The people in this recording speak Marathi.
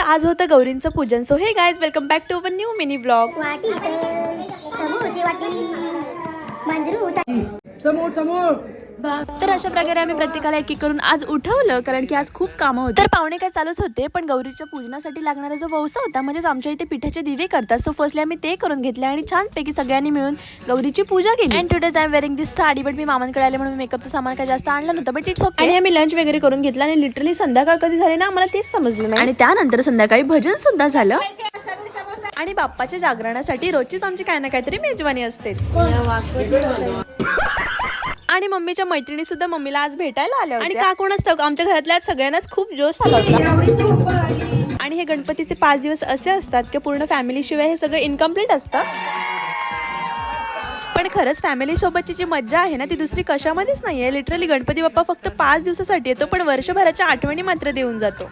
आज होतं गौरींचं पूजन. So hey guys, welcome back to our new mini blog. तर अशा प्रकारे आम्ही प्रत्येकाला एक एक करून आज उठवलं, कारण की आज खूप कामं होती. तर पाहुणे काय चालूच होते, पण गौरीच्या पूजनासाठी लागणारा जो वौसा होता, म्हणजेच आमच्या इथे पिठाचे दिवे करतात. सो फर्स्टली आम्ही ते करून घेतले आणि छानपैकी सगळ्यांनी मिळून गौरीची पूजा केली. And today's I am wearing this sari, but मी मामांकडे आले म्हणून मेकअपचं सामान काय जास्त आणलं नव्हतं, बट इट्स ओके. आणि आम्ही लंच वगैरे करून घेतला आणि लिटरली संध्याकाळ कधी झाली ना आम्हाला तेच समजलं नाही. आणि त्यानंतर संध्याकाळी भजन सुद्धा झालं. आणि बाप्पाच्या जागरणासाठी रोजचीच आमची काय ना काहीतरी मेजवानी असतेच. आणि मम्मीच्या मैत्रिणी सुद्धा मम्मीला आज भेटायला आल्या होत्या. आणि का कोणाच ठाऊक आमच्या घरातल्या सगळ्यांनाच खूप जोश आला होता. आणि हे गणपतीचे 5 दिवस असे असतात की पूर्ण फॅमिली शिवाय हे सगळं इनकम्प्लीट असतं. पण खरंच फॅमिली सोबतची जी मज्जा आहे ना ती दुसरी कशामध्येच नाहीये. लिटरली गणपती बाप्पा फक्त 5 दिवसासाठी येतो, पण वर्षभराच्या आठवणी मात्र देऊन जातो.